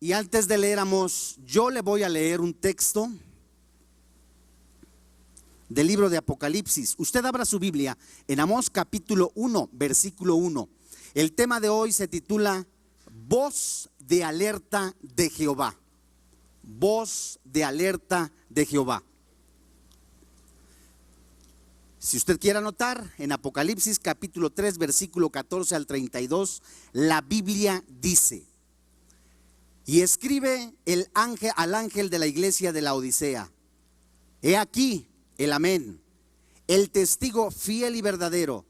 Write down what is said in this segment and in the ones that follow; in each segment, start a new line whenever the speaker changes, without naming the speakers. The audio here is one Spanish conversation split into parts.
Y antes de leer Amós, yo le voy a leer un texto del libro de Apocalipsis. Usted abra su Biblia en Amós capítulo 1, versículo 1. El tema de hoy se titula Voz de alerta de Jehová. Voz de alerta de Jehová. Si usted quiere anotar, en Apocalipsis capítulo 3, versículo 14 al 32, la Biblia dice: y escribe al ángel de la iglesia de la Odisea: he aquí el amén, el testigo fiel y verdadero,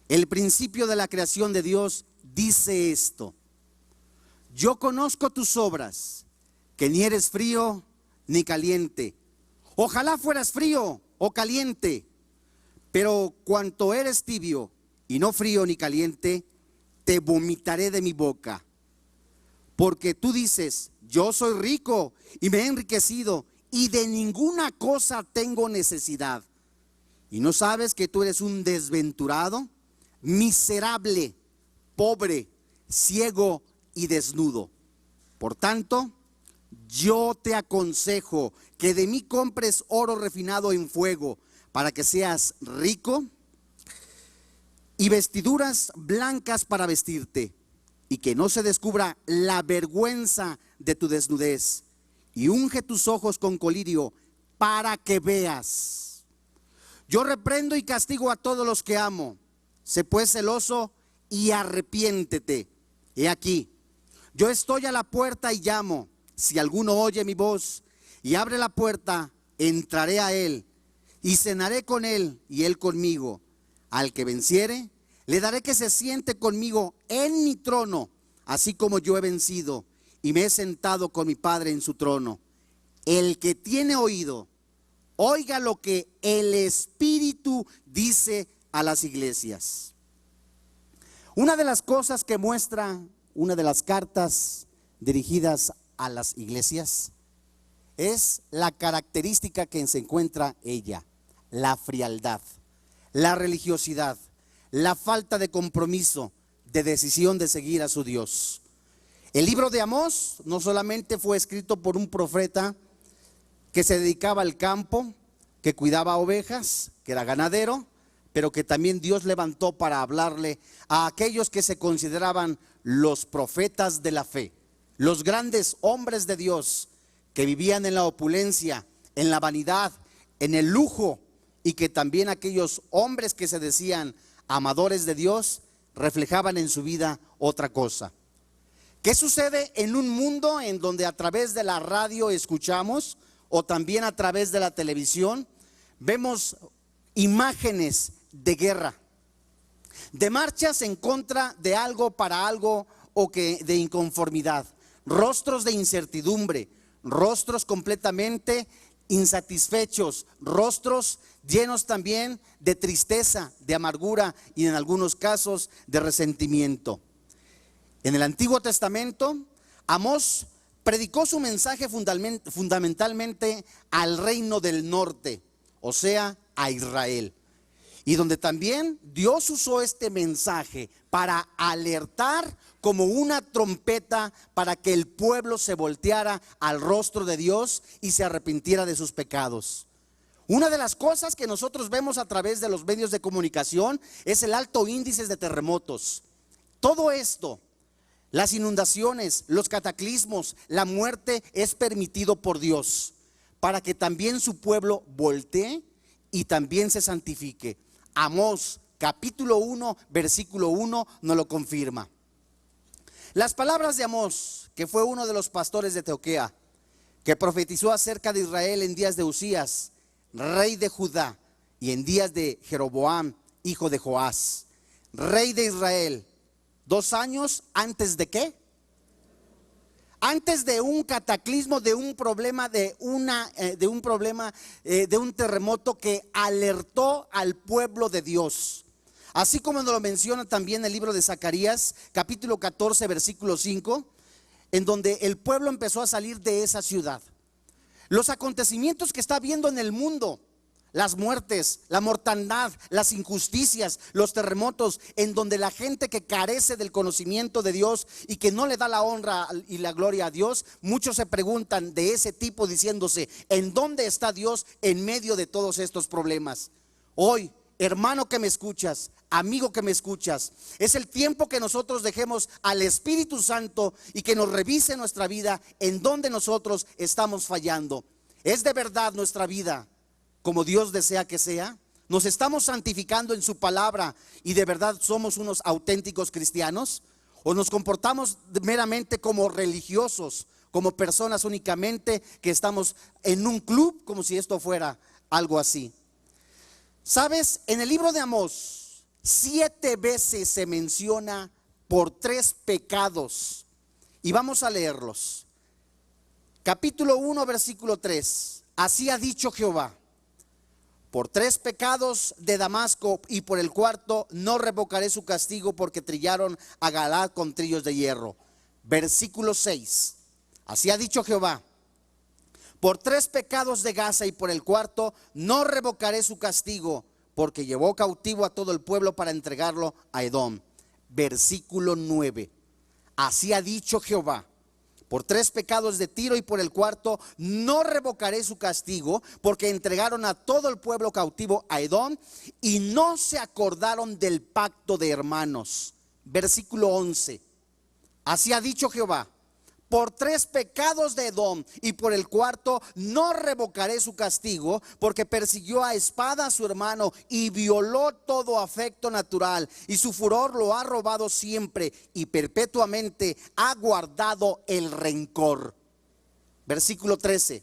el principio de la creación de Dios, dice esto: yo conozco tus obras, que ni eres frío ni caliente. Ojalá fueras frío o caliente, pero cuanto eres tibio y no frío ni caliente, te vomitaré de mi boca. Porque tú dices: yo soy rico y me he enriquecido y de ninguna cosa tengo necesidad. Y no sabes que tú eres un desventurado, miserable, pobre, ciego y desnudo. Por tanto, yo te aconsejo que de mí compres oro refinado en fuego, para que seas rico, y vestiduras blancas para vestirte, y que no se descubra la vergüenza de tu desnudez, y unge tus ojos con colirio para que veas. Yo reprendo y castigo a todos los que amo. Sé pues celoso y arrepiéntete. He aquí, yo estoy a la puerta y llamo. Si alguno oye mi voz y abre la puerta, entraré a él y cenaré con él y él conmigo. Al que venciere, le daré que se siente conmigo en mi trono, así como yo he vencido y me he sentado con mi Padre en su trono. El que tiene oído, oiga lo que el Espíritu dice a las iglesias. Una de las cosas que muestra una de las cartas dirigidas a las iglesias es la característica que se encuentra ella: la frialdad, la religiosidad, la falta de compromiso, de decisión de seguir a su Dios. El libro de Amós no solamente fue escrito por un profeta que se dedicaba al campo, que cuidaba ovejas, que era ganadero, pero que también Dios levantó para hablarle a aquellos que se consideraban los profetas de la fe, los grandes hombres de Dios que vivían en la opulencia, en la vanidad, en el lujo, y que también aquellos hombres que se decían amadores de Dios reflejaban en su vida otra cosa. ¿Qué sucede en un mundo en donde a través de la radio escuchamos, o también a través de la televisión, vemos imágenes de guerra, de marchas en contra de algo para algo, o que de inconformidad, rostros de incertidumbre, rostros completamente insatisfechos, rostros llenos también de tristeza, de amargura y en algunos casos de resentimiento? En el Antiguo Testamento, Amós predicó su mensaje fundamentalmente al reino del norte, o sea, a Israel. Y donde también Dios usó este mensaje para alertar como una trompeta para que el pueblo se volteara al rostro de Dios y se arrepintiera de sus pecados. Una de las cosas que nosotros vemos a través de los medios de comunicación es el alto índice de terremotos. Todo esto, las inundaciones, los cataclismos, la muerte, es permitido por Dios para que también su pueblo voltee y también se santifique. Amós capítulo 1, versículo 1 nos lo confirma. Las palabras de Amós, que fue uno de los pastores de Teoquea, que profetizó acerca de Israel en días de Usías, rey de Judá, y en días de Jeroboam, hijo de Joás, rey de Israel, 2 años antes de ¿qué? Antes de un cataclismo, de un problema, de un terremoto que alertó al pueblo de Dios. Así como nos lo menciona también el libro de Zacarías, capítulo 14, versículo 5, en donde el pueblo empezó a salir de esa ciudad. Los acontecimientos que está viendo en el mundo, las muertes, la mortandad, las injusticias, los terremotos, en donde la gente que carece del conocimiento de Dios y que no le da la honra y la gloria a Dios, muchos se preguntan de ese tipo diciéndose, ¿en dónde está Dios en medio de todos estos problemas? Hoy, hermano que me escuchas, amigo que me escuchas, es el tiempo que nosotros dejemos al Espíritu Santo y que nos revise nuestra vida en donde nosotros estamos fallando. ¿Es de verdad nuestra vida como Dios desea que sea? ¿Nos estamos santificando en su palabra y de verdad somos unos auténticos cristianos? ¿O nos comportamos meramente como religiosos, como personas únicamente que estamos en un club, como si esto fuera algo así? ¿Sabes? En el libro de Amós, 7 veces se menciona por 3 pecados. Y vamos a leerlos. Capítulo 1, versículo 3. Así ha dicho Jehová: por 3 pecados de Damasco y por el 4 no revocaré su castigo, porque trillaron a Galaad con trillos de hierro. Versículo 6. Así ha dicho Jehová: por 3 pecados de Gaza y por el 4 no revocaré su castigo, porque llevó cautivo a todo el pueblo para entregarlo a Edom. Versículo 9. Así ha dicho Jehová: por 3 pecados de Tiro y por el 4 no revocaré su castigo, porque entregaron a todo el pueblo cautivo a Edom y no se acordaron del pacto de hermanos. Versículo 11. Así ha dicho Jehová: por 3 pecados de Edom y por el 4 no revocaré su castigo, porque persiguió a espada a su hermano y violó todo afecto natural, y su furor lo ha robado siempre y perpetuamente ha guardado el rencor. Versículo 13.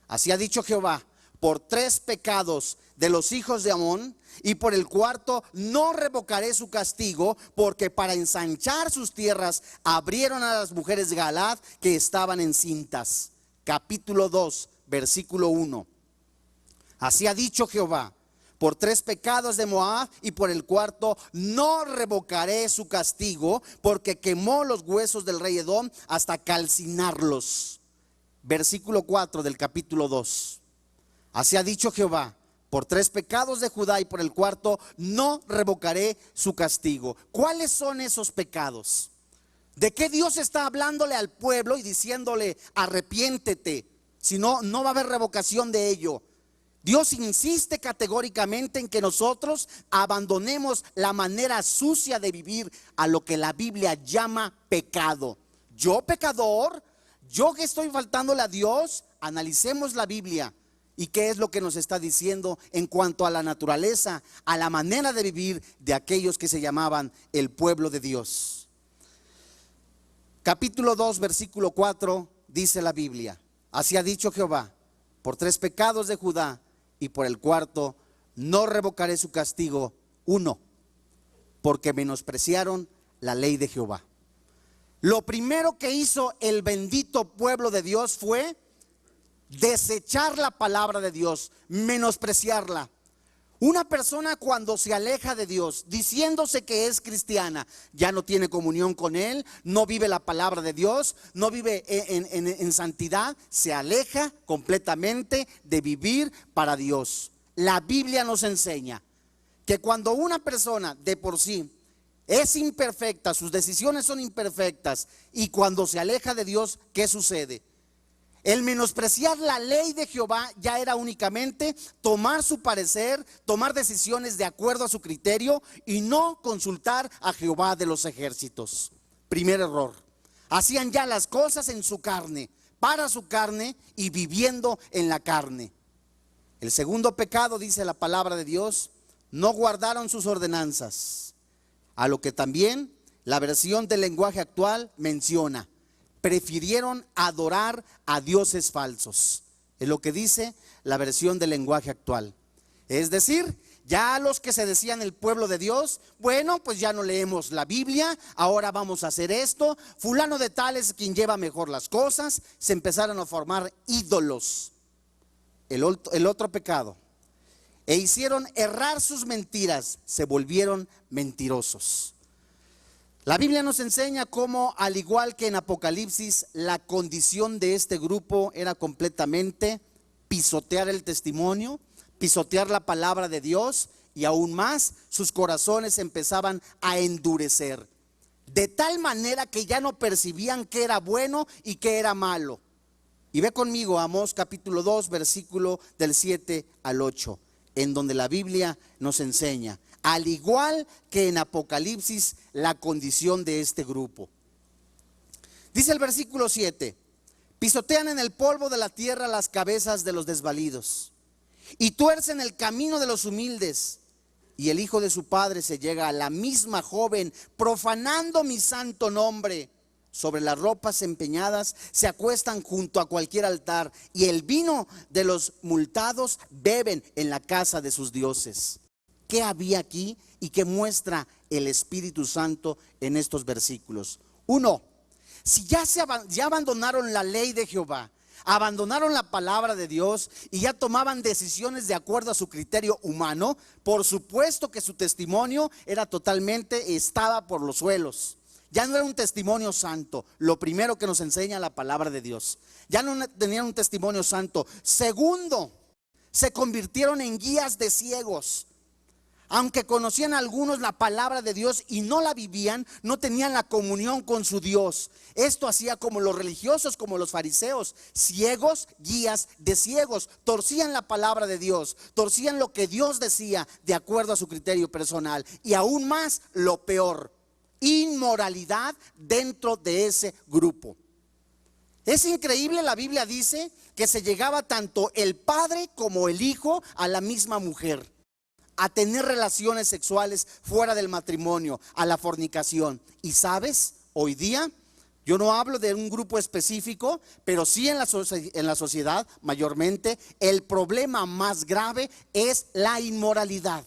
Así ha dicho Jehová: por 3 pecados de los hijos de Amón y por el 4 no revocaré su castigo, porque para ensanchar sus tierras abrieron a las mujeres de Galaad que estaban encintas. Capítulo 2, versículo 1. Así ha dicho Jehová: por 3 pecados de Moab y por el 4 no revocaré su castigo, porque quemó los huesos del rey Edom hasta calcinarlos. Versículo 4 del capítulo 2. Así ha dicho Jehová: por 3 pecados de Judá y por el 4 no revocaré su castigo. ¿Cuáles son esos pecados? ¿De qué Dios está hablándole al pueblo y diciéndole arrepiéntete? Si no, no va a haber revocación de ello. Dios insiste categóricamente en que nosotros abandonemos la manera sucia de vivir, a lo que la Biblia llama pecado. Yo, pecador, yo que estoy faltándole a Dios. Analicemos la Biblia y qué es lo que nos está diciendo en cuanto a la naturaleza, a la manera de vivir de aquellos que se llamaban el pueblo de Dios. Capítulo 2, versículo 4, dice la Biblia: así ha dicho Jehová: por 3 pecados de Judá y por el 4 no revocaré su castigo. 1, porque menospreciaron la ley de Jehová. Lo primero que hizo el bendito pueblo de Dios fue desechar la palabra de Dios, menospreciarla. Una persona cuando se aleja de Dios, diciéndose que es cristiana, ya no tiene comunión con Él, no vive la palabra de Dios, no vive en santidad, se aleja completamente de vivir para Dios. La Biblia nos enseña que cuando una persona de por sí es imperfecta, sus decisiones son imperfectas, y cuando se aleja de Dios, ¿qué sucede? El menospreciar la ley de Jehová ya era únicamente tomar su parecer, tomar decisiones de acuerdo a su criterio y no consultar a Jehová de los ejércitos. Primer error. Hacían ya las cosas en su carne, para su carne y viviendo en la carne. El segundo pecado, dice la palabra de Dios: no guardaron sus ordenanzas. A lo que también la versión del lenguaje actual menciona: prefirieron adorar a dioses falsos. Es lo que dice la versión del lenguaje actual. Es decir, ya los que se decían el pueblo de Dios, bueno, pues ya no leemos la Biblia, ahora vamos a hacer esto. Fulano de tal es quien lleva mejor las cosas. Se empezaron a formar ídolos. El otro pecado: e hicieron errar sus mentiras, se volvieron mentirosos. La Biblia nos enseña cómo, al igual que en Apocalipsis, la condición de este grupo era completamente pisotear el testimonio, pisotear la palabra de Dios, y aún más sus corazones empezaban a endurecer, de tal manera que ya no percibían qué era bueno y qué era malo. Y ve conmigo Amós capítulo 2, versículo del 7 al 8, en donde la Biblia nos enseña, al igual que en Apocalipsis, la condición de este grupo. Dice el versículo 7: pisotean en el polvo de la tierra las cabezas de los desvalidos, y tuercen el camino de los humildes, y el hijo de su padre se llega a la misma joven, profanando mi santo nombre. Sobre las ropas empeñadas se acuestan junto a cualquier altar, y el vino de los multados beben en la casa de sus dioses. ¿Qué había aquí y qué muestra el Espíritu Santo en estos versículos? Uno, si ya abandonaron la ley de Jehová, abandonaron la palabra de Dios y ya tomaban decisiones de acuerdo a su criterio humano, por supuesto que su testimonio estaba por los suelos. Ya no era un testimonio santo, lo primero que nos enseña la palabra de Dios. Ya no tenían un testimonio santo. Segundo, se convirtieron en guías de ciegos. Aunque conocían algunos la palabra de Dios y no la vivían, no tenían la comunión con su Dios. Esto hacía como los religiosos, como los fariseos, ciegos, guías de ciegos. Torcían la palabra de Dios, torcían lo que Dios decía de acuerdo a su criterio personal. Y aún más, lo peor, inmoralidad dentro de ese grupo. Es increíble, la Biblia dice que se llegaba tanto el padre como el hijo a la misma mujer, a tener relaciones sexuales fuera del matrimonio, a la fornicación. Y sabes, hoy día, yo no hablo de un grupo específico, pero sí en la sociedad mayormente, el problema más grave es la inmoralidad.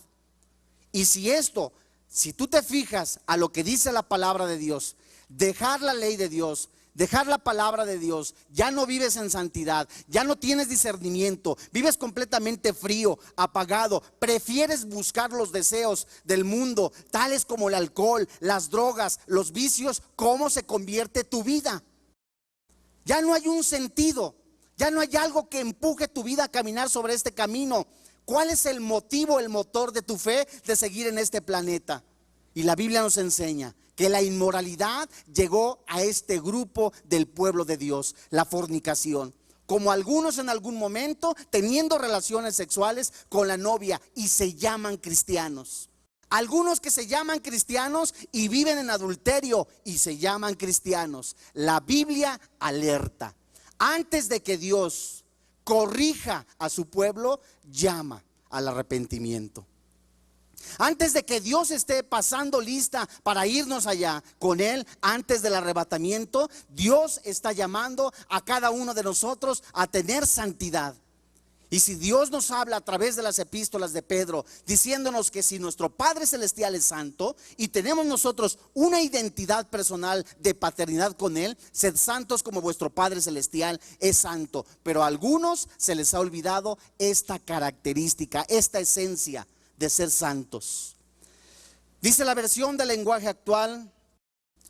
Y si tú te fijas a lo que dice la palabra de Dios, dejar la ley de Dios, dejar la palabra de Dios, ya no vives en santidad, ya no tienes discernimiento, vives completamente frío, apagado, prefieres buscar los deseos del mundo, tales como el alcohol, las drogas, los vicios. ¿Cómo se convierte tu vida? Ya no hay un sentido, ya no hay algo que empuje tu vida a caminar sobre este camino. ¿Cuál es el motivo, el motor de tu fe de seguir en este planeta? Y la Biblia nos enseña que la inmoralidad llegó a este grupo del pueblo de Dios, la fornicación. Como algunos en algún momento teniendo relaciones sexuales con la novia y se llaman cristianos. Algunos que se llaman cristianos y viven en adulterio y se llaman cristianos. La Biblia alerta. Antes de que Dios corrija a su pueblo, llama al arrepentimiento. Antes de que Dios esté pasando lista para irnos allá con Él, antes del arrebatamiento, Dios está llamando a cada uno de nosotros a tener santidad. Y si Dios nos habla a través de las epístolas de Pedro, diciéndonos que si nuestro Padre Celestial es santo y tenemos nosotros una identidad personal de paternidad con Él, sed santos como vuestro Padre Celestial es santo. Pero a algunos se les ha olvidado esta característica, esta esencia de ser santos. Dice la versión del lenguaje actual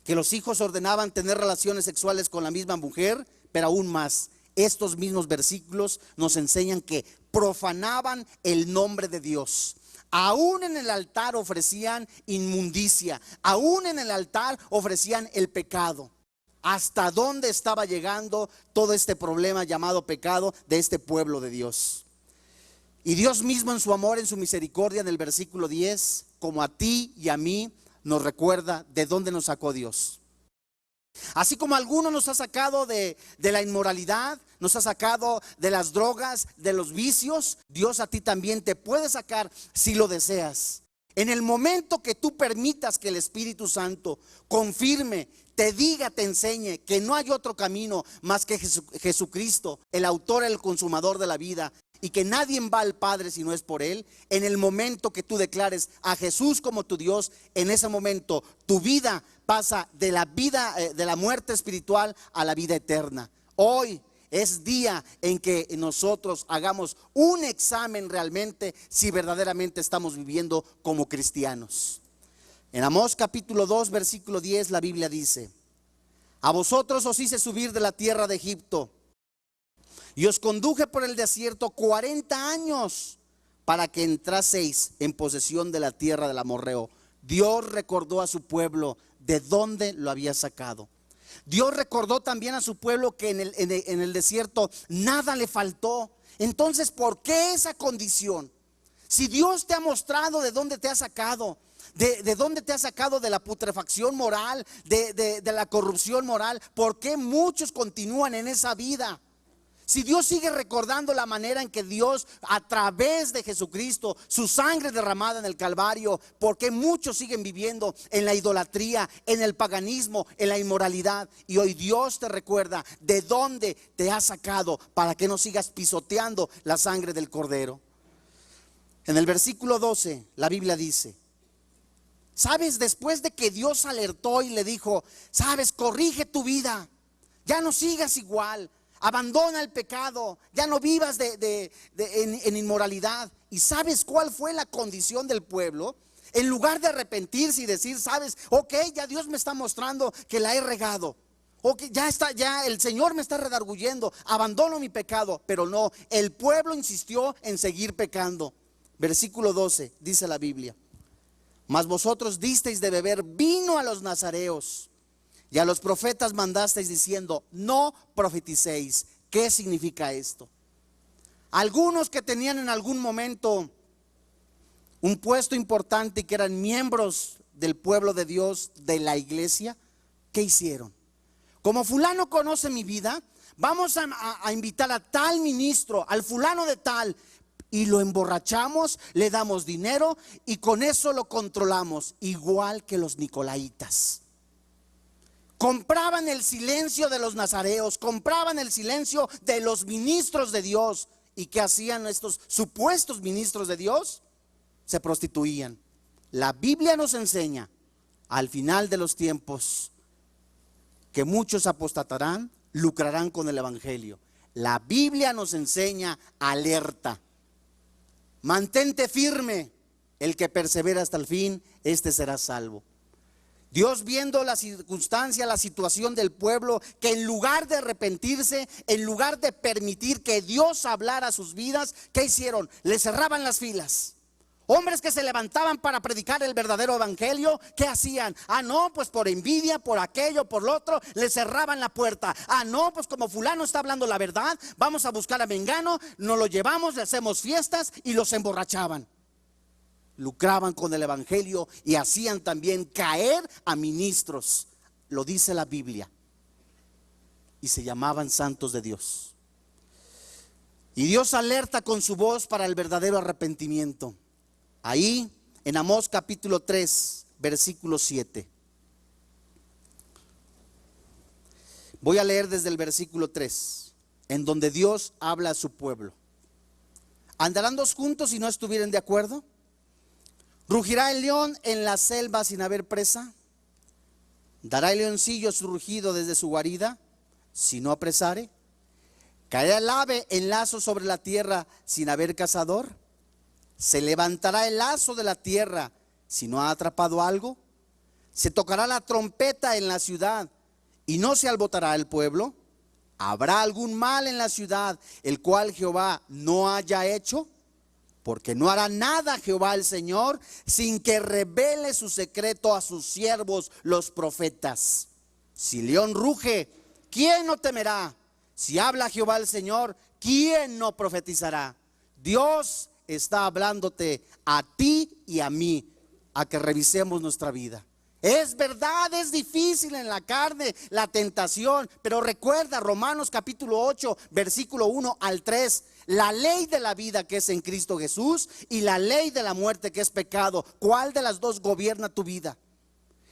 que los hijos ordenaban tener relaciones sexuales con la misma mujer, pero aún más, estos mismos versículos nos enseñan que profanaban el nombre de Dios. Aún en el altar ofrecían inmundicia, aún en el altar ofrecían el pecado. ¿Hasta dónde estaba llegando todo este problema llamado pecado de este pueblo de Dios? Y Dios mismo en su amor, en su misericordia, en el versículo 10, como a ti y a mí, nos recuerda de dónde nos sacó Dios. Así como a algunos nos ha sacado de la inmoralidad, nos ha sacado de las drogas, de los vicios, Dios a ti también te puede sacar si lo deseas. En el momento que tú permitas que el Espíritu Santo confirme, te diga, te enseñe que no hay otro camino más que Jesucristo, el autor, el consumador de la vida, y que nadie va al Padre si no es por Él. En el momento que tú declares a Jesús como tu Dios, en ese momento tu vida pasa de la muerte espiritual a la vida eterna. Hoy es día en que nosotros hagamos un examen realmente si verdaderamente estamos viviendo como cristianos. En Amós capítulo 2 versículo 10 la Biblia dice: a vosotros os hice subir de la tierra de Egipto y os conduje por el desierto 40 años para que entraseis en posesión de la tierra del amorreo. Dios recordó a su pueblo de dónde lo había sacado. Dios recordó también a su pueblo que en el desierto nada le faltó. Entonces, ¿por qué esa condición? Si Dios te ha mostrado de dónde te ha sacado, de dónde te ha sacado de la putrefacción moral, de la corrupción moral, ¿por qué muchos continúan en esa vida? Si Dios sigue recordando la manera en que Dios, a través de Jesucristo, su sangre derramada en el Calvario, ¿por qué muchos siguen viviendo en la idolatría, en el paganismo, en la inmoralidad? Y hoy Dios te recuerda de dónde te ha sacado para que no sigas pisoteando la sangre del Cordero. En el versículo 12 la Biblia dice: ¿sabes? Después de que Dios alertó y le dijo: ¿sabes? Corrige tu vida, ya no sigas igual. Abandona el pecado, ya no vivas en inmoralidad. ¿Y sabes cuál fue la condición del pueblo? En lugar de arrepentirse y decir: sabes, ok, ya Dios me está mostrando que la he regado, ok, ya el Señor me está redarguyendo, abandono mi pecado. Pero no, el pueblo insistió en seguir pecando. Versículo 12 dice la Biblia: mas vosotros disteis de beber vino a los nazareos, y a los profetas mandasteis diciendo: no profeticéis. ¿Qué significa esto? Algunos que tenían en algún momento un puesto importante y que eran miembros del pueblo de Dios, de la iglesia, ¿qué hicieron? Como fulano conoce mi vida, vamos a invitar a tal ministro, al fulano de tal, y lo emborrachamos, le damos dinero y con eso lo controlamos, igual que los nicolaitas. Compraban el silencio de los nazareos, compraban el silencio de los ministros de Dios. ¿Y qué hacían estos supuestos ministros de Dios? Se prostituían. La Biblia nos enseña al final de los tiempos que muchos apostatarán, lucrarán con el evangelio. La Biblia nos enseña alerta: mantente firme, el que persevera hasta el fin, este será salvo. Dios, viendo la circunstancia, la situación del pueblo, que en lugar de arrepentirse, en lugar de permitir que Dios hablara a sus vidas, ¿qué hicieron? Le cerraban las filas. Hombres que se levantaban para predicar el verdadero evangelio, ¿qué hacían? Ah, no, pues por envidia, por aquello, por lo otro, le cerraban la puerta. Ah, no, pues como fulano está hablando la verdad, vamos a buscar a Mengano, nos lo llevamos, le hacemos fiestas y los emborrachaban. Lucraban con el evangelio y hacían también caer a ministros, lo dice la Biblia, y se llamaban santos de Dios. Y Dios alerta con su voz para el verdadero arrepentimiento. Ahí en Amós capítulo 3 versículo 7. Voy a leer desde el versículo 3, en donde Dios habla a su pueblo. ¿Andarán dos juntos si no estuvieren de acuerdo? ¿Rugirá el león en la selva sin haber presa? ¿Dará el leoncillo su rugido desde su guarida si no apresare? ¿Caerá el ave en lazo sobre la tierra sin haber cazador? ¿Se levantará el lazo de la tierra si no ha atrapado algo? ¿Se tocará la trompeta en la ciudad y no se alborotará el pueblo? ¿Habrá algún mal en la ciudad el cual Jehová no haya hecho? Porque no hará nada Jehová el Señor sin que revele su secreto a sus siervos los profetas. Si león ruge, ¿quién no temerá? Si habla Jehová el Señor, ¿quién no profetizará? Dios está hablándote a ti y a mí, a que revisemos nuestra vida. Es verdad, es difícil en la carne la tentación, pero recuerda Romanos capítulo 8 versículo 1 al 3, la ley de la vida que es en Cristo Jesús y la ley de la muerte que es pecado. ¿Cuál de las dos gobierna tu vida?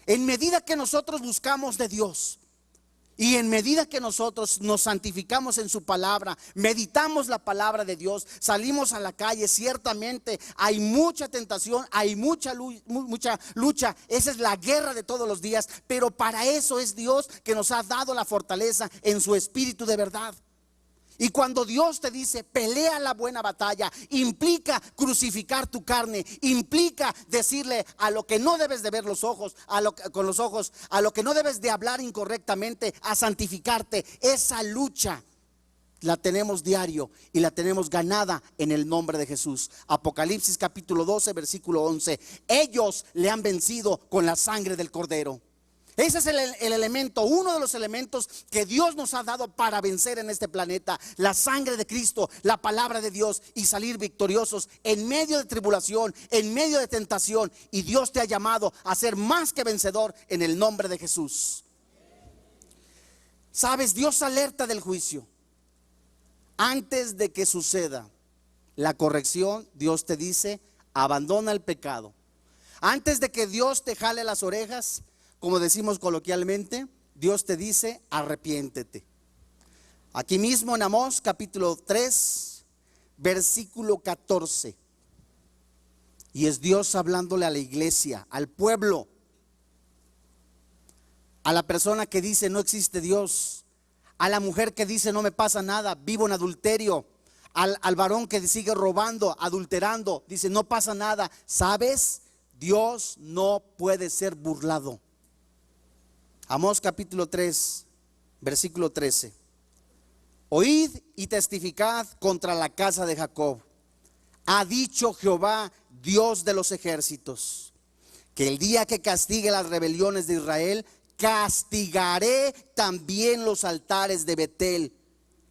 En medida que nosotros buscamos de Dios y en medida que nosotros nos santificamos en su palabra, meditamos la palabra de Dios, salimos a la calle, ciertamente hay mucha tentación, hay mucha lucha, esa es la guerra de todos los días, pero para eso es Dios que nos ha dado la fortaleza en su espíritu de verdad. Y cuando Dios te dice pelea la buena batalla, implica crucificar tu carne, implica decirle a lo que no debes de ver los ojos, con los ojos, a lo que no debes de hablar incorrectamente, a santificarte. Esa lucha la tenemos diario y la tenemos ganada en el nombre de Jesús. Apocalipsis capítulo 12, versículo 11. Ellos le han vencido con la sangre del Cordero. Ese es el elemento, uno de los elementos que Dios nos ha dado para vencer en este planeta. La sangre de Cristo, la palabra de Dios, y salir victoriosos en medio de tribulación, en medio de tentación. Y Dios te ha llamado a ser más que vencedor en el nombre de Jesús. Sabes, Dios alerta del juicio. Antes de que suceda la corrección, Dios te dice: abandona el pecado. Antes de que Dios te jale las orejas, como decimos coloquialmente, Dios te dice: arrepiéntete. Aquí mismo en Amós capítulo 3, versículo 14. Y es Dios hablándole a la iglesia, al pueblo, a la persona que dice no existe Dios, a la mujer que dice no me pasa nada, vivo en adulterio, al varón que sigue robando, adulterando, dice no pasa nada. ¿Sabes? Dios no puede ser burlado. Amós capítulo 3, versículo 13. Oíd y testificad contra la casa de Jacob. Ha dicho Jehová, Dios de los ejércitos, que el día que castigue las rebeliones de Israel, castigaré también los altares de Betel,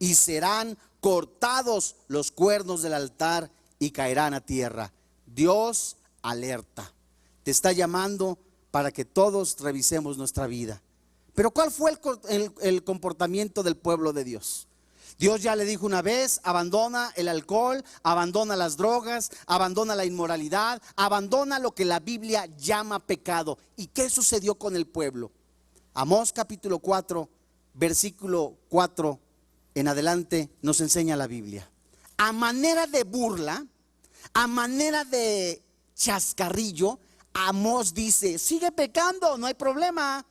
y serán cortados los cuernos del altar y caerán a tierra. Dios alerta, te está llamando para que todos revisemos nuestra vida. Pero ¿cuál fue el comportamiento del pueblo de Dios? Dios ya le dijo una vez: abandona el alcohol, abandona las drogas, abandona la inmoralidad, abandona lo que la Biblia llama pecado. ¿Y qué sucedió con el pueblo? Amós capítulo 4, versículo 4 en adelante nos enseña la Biblia. A manera de burla, a manera de chascarrillo, Amós dice: sigue pecando, no hay problema.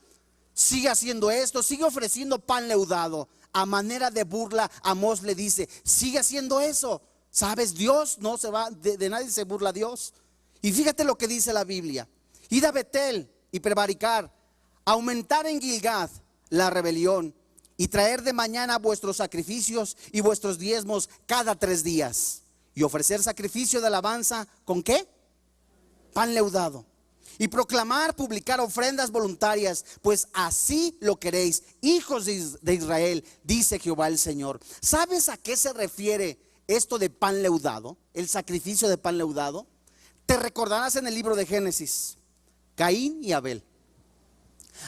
Sigue haciendo esto, sigue ofreciendo pan leudado. A manera de burla, Amós le dice: sigue haciendo eso. ¿Sabes? Dios no se va, de nadie se burla Dios. Y fíjate lo que dice la Biblia: id a Betel y prevaricar, aumentar en Gilgad la rebelión, y traer de mañana vuestros sacrificios y vuestros diezmos cada 3 días, y ofrecer sacrificio de alabanza. ¿Con qué? Pan leudado. Y proclamar, publicar ofrendas voluntarias, pues así lo queréis, hijos de Israel, dice Jehová el Señor. ¿Sabes a qué se refiere esto de pan leudado? El sacrificio de pan leudado. Te recordarás en el libro de Génesis, Caín y Abel.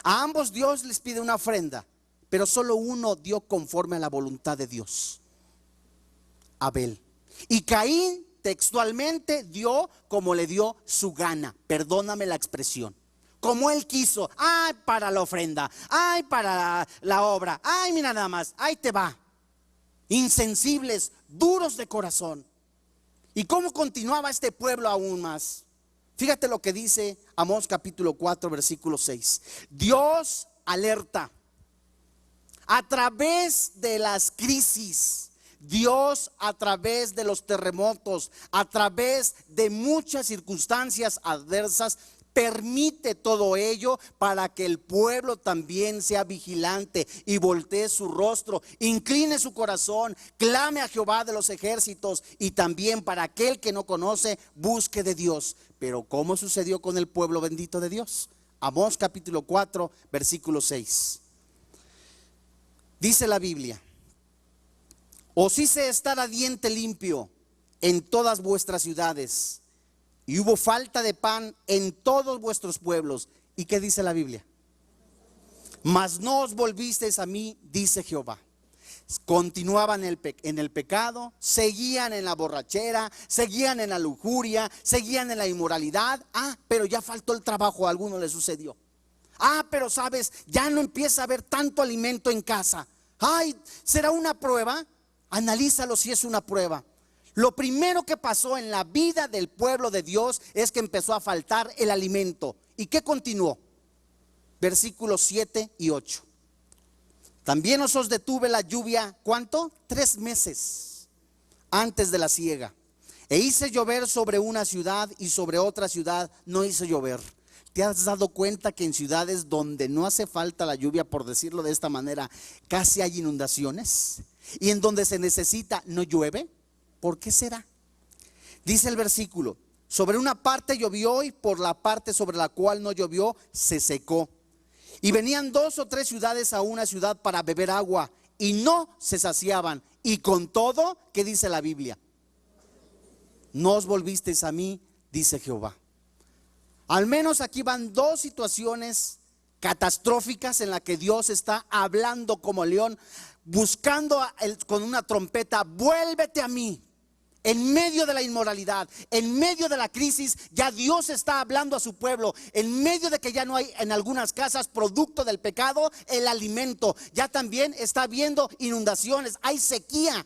A ambos Dios les pide una ofrenda, pero solo uno dio conforme a la voluntad de Dios: Abel. Y Caín textualmente dio como le dio su gana, perdóname la expresión, como él quiso. Ay, para la ofrenda, ay, para la obra, ay, mira nada más, ahí te va. Insensibles, duros de corazón. ¿Y cómo continuaba este pueblo aún más? Fíjate lo que dice Amós capítulo 4, versículo 6. Dios alerta. A través de las crisis, Dios, a través de los terremotos, a través de muchas circunstancias adversas, permite todo ello para que el pueblo también sea vigilante y voltee su rostro, incline su corazón, clame a Jehová de los ejércitos, y también para aquel que no conoce, busque de Dios. Pero ¿cómo sucedió con el pueblo bendito de Dios? Amós capítulo 4, versículo 6. Dice la Biblia: os hice estar a diente limpio en todas vuestras ciudades, y hubo falta de pan en todos vuestros pueblos. ¿Y qué dice la Biblia? Mas no os volvisteis a mí, dice Jehová. Continuaban en el pecado, seguían en la borrachera, seguían en la lujuria, seguían en la inmoralidad. Pero ya faltó el trabajo, a alguno le sucedió. Pero sabes, ya no empieza a haber tanto alimento en casa. ¿Será una prueba? Analízalo si es una prueba. Lo primero que pasó en la vida del pueblo de Dios es que empezó a faltar el alimento. ¿Y qué continuó? Versículos 7 y 8. También os detuve la lluvia, ¿cuánto? 3 meses antes de la siega. E hice llover sobre una ciudad, y sobre otra ciudad no hice llover. ¿Te has dado cuenta que en ciudades donde no hace falta la lluvia, por decirlo de esta manera, casi hay inundaciones? y en donde se necesita no llueve? ¿Por qué será? Dice el versículo: sobre una parte llovió y por la parte sobre la cual no llovió se secó. Y venían 2 o 3 ciudades a una ciudad para beber agua y no se saciaban. Y con todo, ¿qué dice la Biblia? No os volvisteis a mí, dice Jehová. Al menos aquí van 2 situaciones catastróficas en las que Dios está hablando como león, buscando con una trompeta: vuélvete a mí. En medio de la inmoralidad, en medio de la crisis, ya Dios está hablando a su pueblo. En medio de que ya no hay en algunas casas, producto del pecado, el alimento. Ya también está habiendo inundaciones, hay sequía.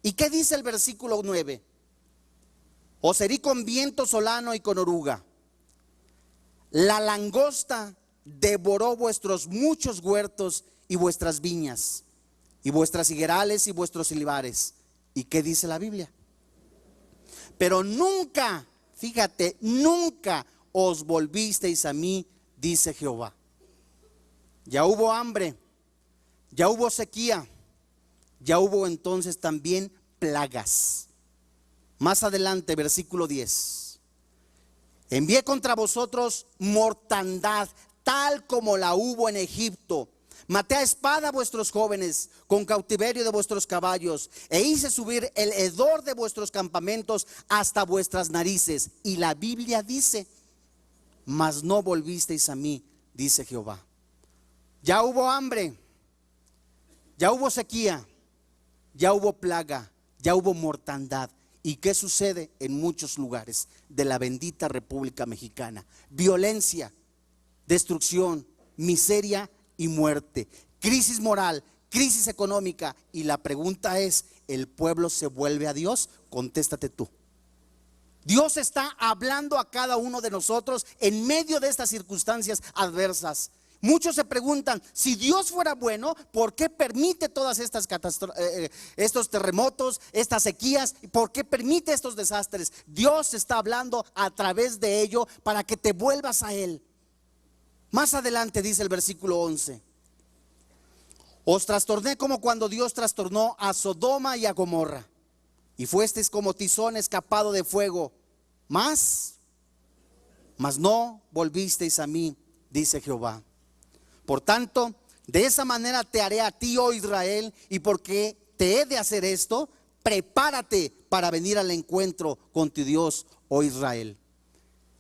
¿Y qué dice el versículo 9? Os herí con viento solano y con oruga. La langosta devoró vuestros muchos huertos y vuestras viñas, y vuestras higuerales y vuestros olivares. ¿Y qué dice la Biblia? Pero nunca, fíjate, nunca os volvisteis a mí, dice Jehová. Ya hubo hambre, ya hubo sequía, ya hubo entonces también plagas. Más adelante, versículo 10. Envié contra vosotros mortandad, tal como la hubo en Egipto. Maté a espada a vuestros jóvenes, con cautiverio de vuestros caballos, e hice subir el hedor de vuestros campamentos hasta vuestras narices. Y la Biblia dice: mas no volvisteis a mí, dice Jehová. Ya hubo hambre, ya hubo sequía, ya hubo plaga, ya hubo mortandad. ¿Y qué sucede en muchos lugares de la bendita República Mexicana? Violencia, destrucción, miseria y muerte, crisis moral, crisis económica. Y la pregunta es: ¿el pueblo se vuelve a Dios? Contéstate tú. Dios está hablando a cada uno de nosotros en medio de estas circunstancias adversas. Muchos se preguntan: si Dios fuera bueno, ¿por qué permite todas estas estos terremotos, estas sequías? ¿Por qué permite estos desastres? Dios está hablando a través de ello para que te vuelvas a Él. Más adelante dice el versículo 11: os trastorné como cuando Dios trastornó a Sodoma y a Gomorra, y fuesteis como tizón escapado de fuego, mas no volvisteis a mí, dice Jehová. Por tanto, de esa manera te haré a ti, oh Israel, y porque te he de hacer esto, prepárate para venir al encuentro con tu Dios, oh Israel.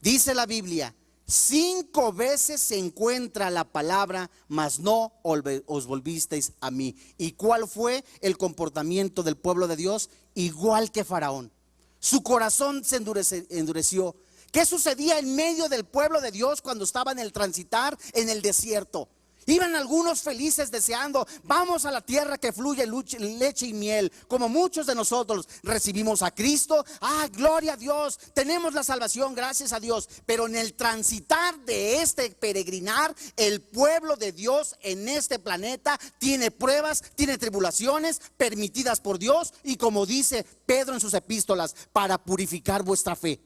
Dice la Biblia: 5 veces se encuentra la palabra, mas no os volvisteis a mí. ¿Y cuál fue el comportamiento del pueblo de Dios? Igual que Faraón. Su corazón se endureció. ¿Qué sucedía en medio del pueblo de Dios cuando estaban en el transitar en el desierto? Iban algunos felices deseando: vamos a la tierra que fluye leche y miel. Como muchos de nosotros recibimos a Cristo, gloria a Dios, tenemos la salvación, gracias a Dios. Pero en el transitar de este peregrinar, el pueblo de Dios en este planeta tiene pruebas, tiene tribulaciones permitidas por Dios, y como dice Pedro en sus epístolas, para purificar vuestra fe.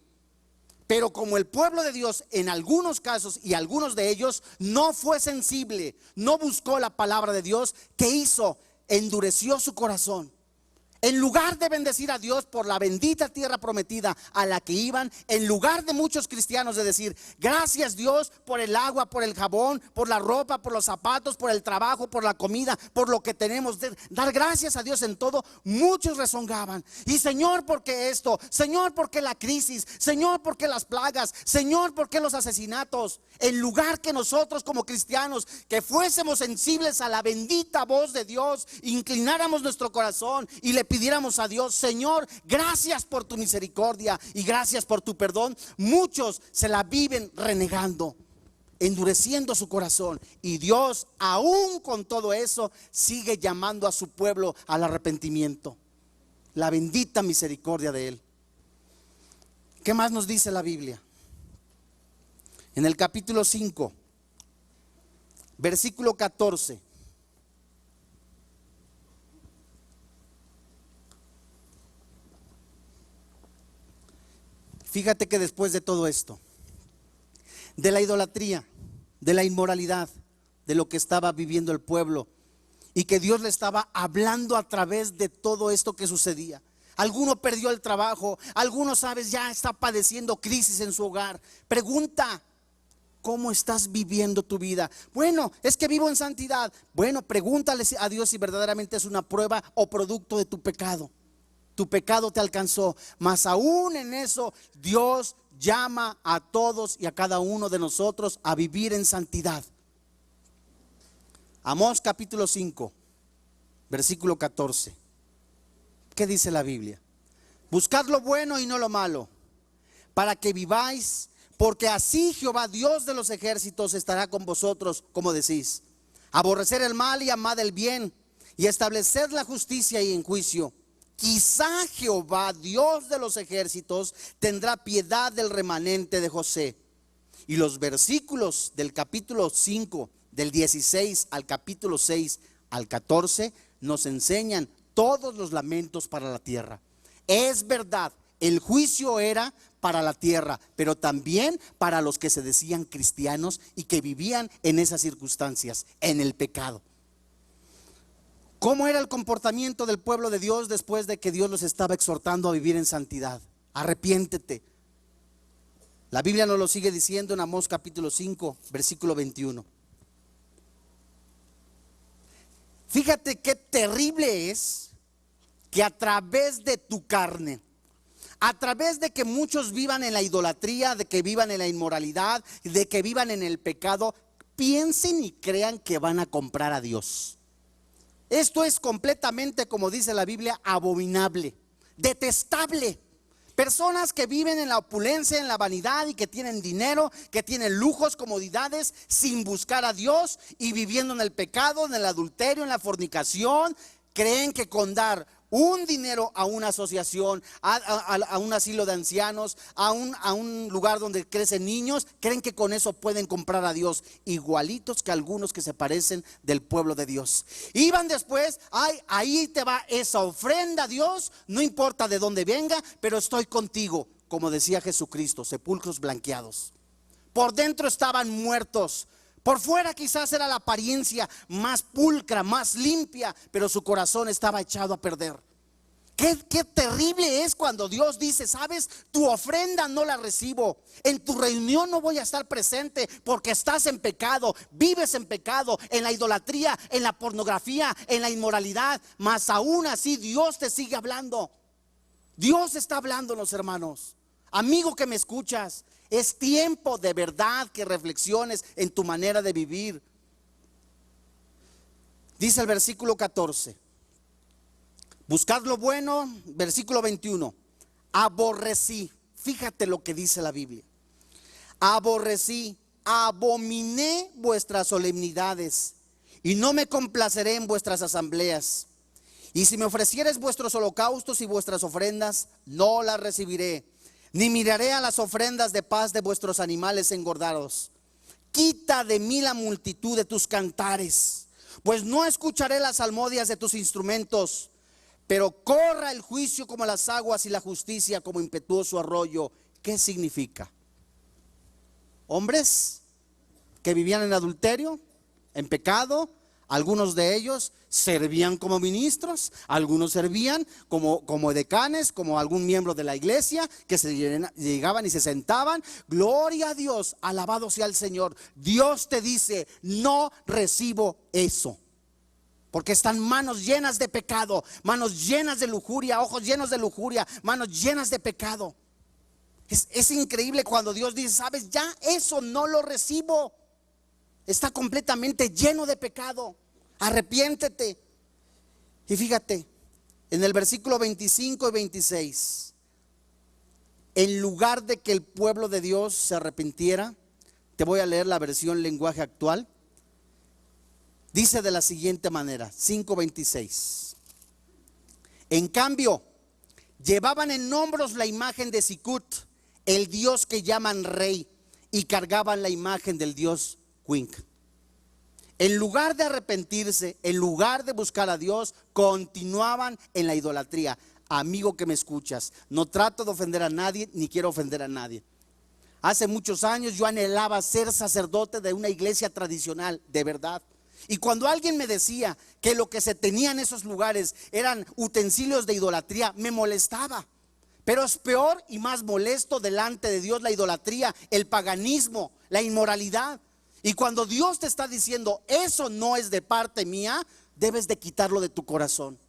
Pero como el pueblo de Dios en algunos casos, y algunos de ellos, no fue sensible, no buscó la palabra de Dios, ¿qué hizo? Endureció su corazón. En lugar de bendecir a Dios por la bendita tierra prometida a la que iban, en lugar de muchos cristianos de decir: gracias Dios por el agua, por el jabón, por la ropa, por los zapatos, por el trabajo, por la comida, por lo que tenemos, dar gracias a Dios en todo, muchos rezongaban: y Señor, ¿por qué esto? Señor, ¿por qué la crisis? Señor, ¿por qué las plagas? Señor, ¿por qué los asesinatos? En lugar que nosotros como cristianos, que fuésemos sensibles a la bendita voz de Dios, inclináramos nuestro corazón y le pidiéramos a Dios: Señor, gracias por tu misericordia y gracias por tu perdón. Muchos se la viven renegando, endureciendo su corazón, y Dios, aún con todo eso, sigue llamando a su pueblo al arrepentimiento. La bendita misericordia de Él. ¿Qué más nos dice la Biblia? En el capítulo 5, versículo 14. Fíjate que después de todo esto, de la idolatría, de la inmoralidad, de lo que estaba viviendo el pueblo, y que Dios le estaba hablando a través de todo esto que sucedía. Alguno perdió el trabajo, alguno, sabes, ya está padeciendo crisis en su hogar. Pregunta: ¿cómo estás viviendo tu vida? Bueno, es que vivo en santidad. Bueno, pregúntale a Dios si verdaderamente es una prueba o producto de tu pecado. Tu pecado te alcanzó, mas aún en eso Dios llama a todos y a cada uno de nosotros a vivir en santidad. Amós capítulo 5, versículo 14. ¿Qué dice la Biblia? Buscad lo bueno y no lo malo, para que viváis, porque así Jehová Dios de los ejércitos estará con vosotros, como decís. Aborrecer el mal y amad el bien, y estableced la justicia y en juicio. Quizá Jehová Dios de los ejércitos tendrá piedad del remanente de José. Y los versículos del capítulo 5, del 16 al capítulo 6 al 14 nos enseñan todos los lamentos para la tierra. Es verdad, el juicio era para la tierra, pero también para los que se decían cristianos y que vivían en esas circunstancias, en el pecado. ¿Cómo era el comportamiento del pueblo de Dios después de que Dios los estaba exhortando a vivir en santidad? Arrepiéntete. La Biblia nos lo sigue diciendo en Amós capítulo 5, versículo 21. Fíjate qué terrible es que a través de tu carne, a través de que muchos vivan en la idolatría, de que vivan en la inmoralidad, de que vivan en el pecado, piensen y crean que van a comprar a Dios. Esto es completamente, como dice la Biblia, abominable, detestable. Personas que viven en la opulencia, en la vanidad y que tienen dinero, que tienen lujos, comodidades, sin buscar a Dios y viviendo en el pecado, en el adulterio, en la fornicación. Creen que con dar un dinero a una asociación, a un asilo de ancianos, a un lugar donde crecen niños, creen que con eso pueden comprar a Dios, igualitos que algunos que se parecen del pueblo de Dios. Iban después: ay, ahí te va esa ofrenda a Dios, no importa de dónde venga, pero estoy contigo, como decía Jesucristo, sepulcros blanqueados. Por dentro estaban muertos. Por fuera quizás era la apariencia más pulcra, más limpia, pero su corazón estaba echado a perder. Qué terrible es cuando Dios dice: sabes, tu ofrenda no la recibo, en tu reunión no voy a estar presente porque estás en pecado, vives en pecado, en la idolatría, en la pornografía, en la inmoralidad. Mas aún así Dios te sigue hablando. Dios está hablándonos, hermanos. Amigo que me escuchas, es tiempo de verdad que reflexiones en tu manera de vivir. Dice el versículo 14: buscad lo bueno. Versículo 21: aborrecí. Fíjate lo que dice la Biblia. Aborrecí, abominé vuestras solemnidades y no me complaceré en vuestras asambleas. Y si me ofrecieres vuestros holocaustos y vuestras ofrendas, no las recibiré, ni miraré a las ofrendas de paz de vuestros animales engordados. Quita de mí la multitud de tus cantares, pues no escucharé las salmodias de tus instrumentos. Pero corra el juicio como las aguas y la justicia como impetuoso arroyo. ¿Qué significa? Hombres que vivían en adulterio, en pecado. Algunos de ellos servían como ministros, algunos servían como decanes, como algún miembro de la iglesia, que llegaban y se sentaban. Gloria a Dios, alabado sea el Señor. Dios te dice: no recibo eso, porque están manos llenas de pecado, manos llenas de lujuria, ojos llenos de lujuria, manos llenas de pecado. Es increíble cuando Dios dice: sabes, ya eso no lo recibo. Está completamente lleno de pecado. Arrepiéntete. Y fíjate, en el versículo 25 y 26, en lugar de que el pueblo de Dios se arrepintiera, te voy a leer la versión lenguaje actual. Dice de la siguiente manera, 5:26: en cambio, llevaban en hombros la imagen de Sicut, el dios que llaman rey, y cargaban la imagen del dios Wink. En lugar de arrepentirse, en lugar de buscar a Dios, continuaban en la idolatría. Amigo que me escuchas, no trato de ofender a nadie, ni quiero ofender a nadie. Hace muchos años yo anhelaba ser sacerdote de una iglesia tradicional, de verdad. Y cuando alguien me decía que lo que se tenía en esos lugares eran utensilios de idolatría, me molestaba. Pero es peor y más molesto delante de Dios la idolatría, el paganismo, la inmoralidad. Y cuando Dios te está diciendo, eso no es de parte mía, debes de quitarlo de tu corazón.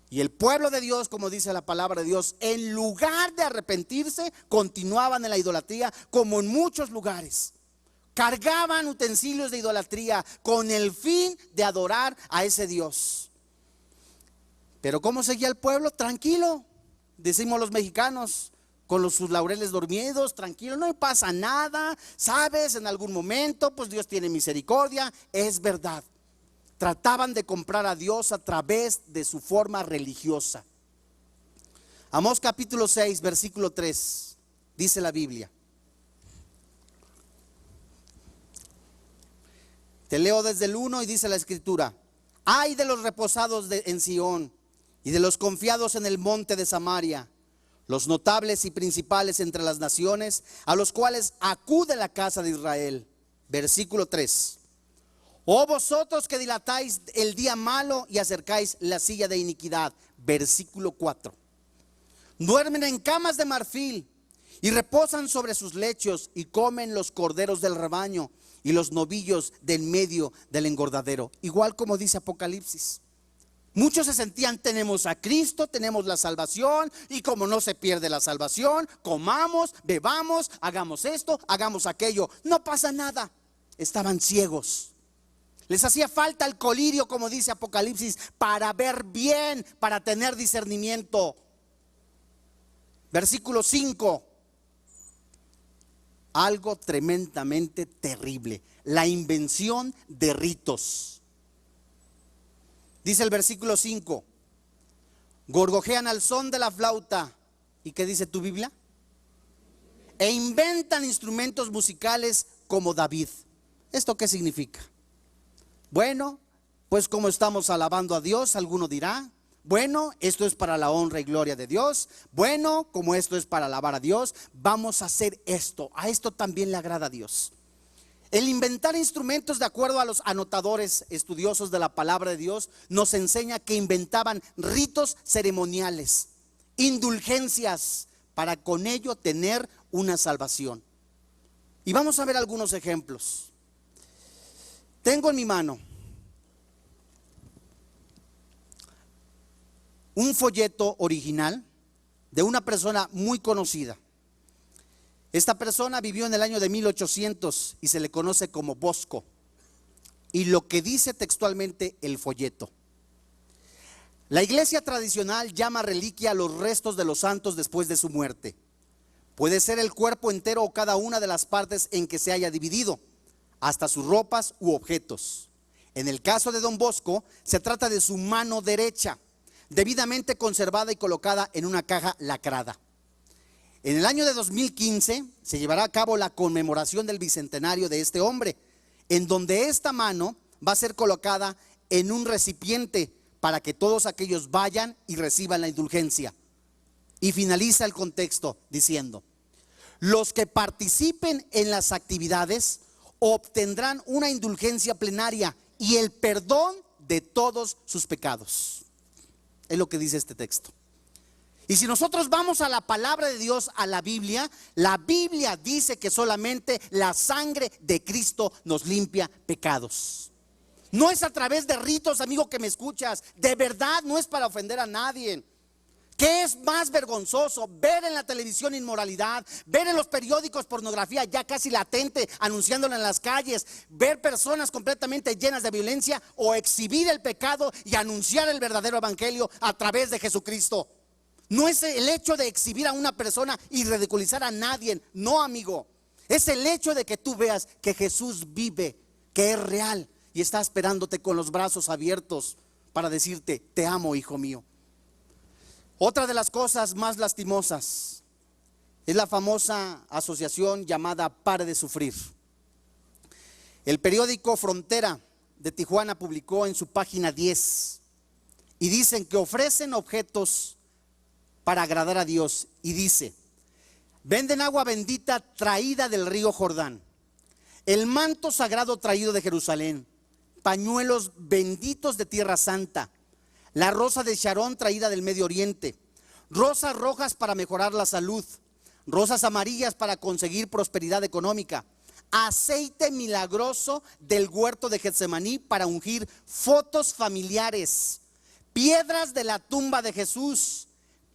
Y el pueblo de Dios, como dice la palabra de Dios, en lugar de arrepentirse, continuaban en la idolatría, como en muchos lugares. Cargaban utensilios de idolatría con el fin de adorar a ese Dios. Pero ¿cómo seguía el pueblo? Tranquilo, decimos los mexicanos, con sus laureles dormidos, tranquilo, no pasa nada, sabes, en algún momento pues Dios tiene misericordia, es verdad. Trataban de comprar a Dios a través de su forma religiosa. Amós capítulo 6, versículo 3, dice la Biblia. Te leo desde el 1 y dice la escritura: ay de los reposados en Sión y de los confiados en el monte de Samaria, los notables y principales entre las naciones, a los cuales acude la casa de Israel. Versículo 3: oh vosotros que dilatáis el día malo y acercáis la silla de iniquidad. Versículo 4: duermen en camas de marfil y reposan sobre sus lechos y comen los corderos del rebaño y los novillos del medio del engordadero. Igual como dice Apocalipsis. Muchos se sentían, tenemos a Cristo, tenemos la salvación, y como no se pierde la salvación, comamos, bebamos, hagamos esto, hagamos aquello, no pasa nada. Estaban ciegos. Les hacía falta el colirio, como dice Apocalipsis, para ver bien, para tener discernimiento. Versículo 5. Algo tremendamente terrible: la invención de ritos. Dice el versículo 5: gorgojean al son de la flauta. ¿Y qué dice tu Biblia? E inventan instrumentos musicales como David. ¿Esto qué significa? Bueno, pues como estamos alabando a Dios, alguno dirá, bueno, esto es para la honra y gloria de Dios. Bueno, como esto es para alabar a Dios, vamos a hacer esto. A esto también le agrada a Dios. El inventar instrumentos, de acuerdo a los anotadores estudiosos de la palabra de Dios, nos enseña que inventaban ritos ceremoniales, indulgencias, para con ello tener una salvación. Y vamos a ver algunos ejemplos. Tengo en mi mano un folleto original de una persona muy conocida. Esta persona vivió en el año de 1800 y se le conoce como Bosco. Y lo que dice textualmente el folleto: la iglesia tradicional llama reliquia a los restos de los santos después de su muerte. Puede ser el cuerpo entero o cada una de las partes en que se haya dividido, hasta sus ropas u objetos. En el caso de don Bosco, se trata de su mano derecha, debidamente conservada y colocada en una caja lacrada. En el año de 2015 se llevará a cabo la conmemoración del bicentenario de este hombre, en donde esta mano va a ser colocada en un recipiente para que todos aquellos vayan y reciban la indulgencia. Y finaliza el contexto diciendo: los que participen en las actividades obtendrán una indulgencia plenaria y el perdón de todos sus pecados. Es lo que dice este texto. Y si nosotros vamos a la palabra de Dios, a la Biblia dice que solamente la sangre de Cristo nos limpia pecados. No es a través de ritos, amigo que me escuchas. De verdad, no es para ofender a nadie. ¿Qué es más vergonzoso? Ver en la televisión inmoralidad, ver en los periódicos pornografía ya casi latente, anunciándola en las calles, ver personas completamente llenas de violencia, o exhibir el pecado y anunciar el verdadero evangelio a través de Jesucristo. No es el hecho de exhibir a una persona y ridiculizar a nadie, no, amigo. Es el hecho de que tú veas que Jesús vive, que es real y está esperándote con los brazos abiertos para decirte: te amo, hijo mío. Otra de las cosas más lastimosas es la famosa asociación llamada Pare de Sufrir. El periódico Frontera de Tijuana publicó en su página 10 y dicen que ofrecen objetos para agradar a Dios, y dice: venden agua bendita traída del río Jordán, el manto sagrado traído de Jerusalén, pañuelos benditos de Tierra Santa, la rosa de Sharon traída del Medio Oriente, rosas rojas para mejorar la salud, rosas amarillas para conseguir prosperidad económica, aceite milagroso del huerto de Getsemaní para ungir fotos familiares, piedras de la tumba de Jesús,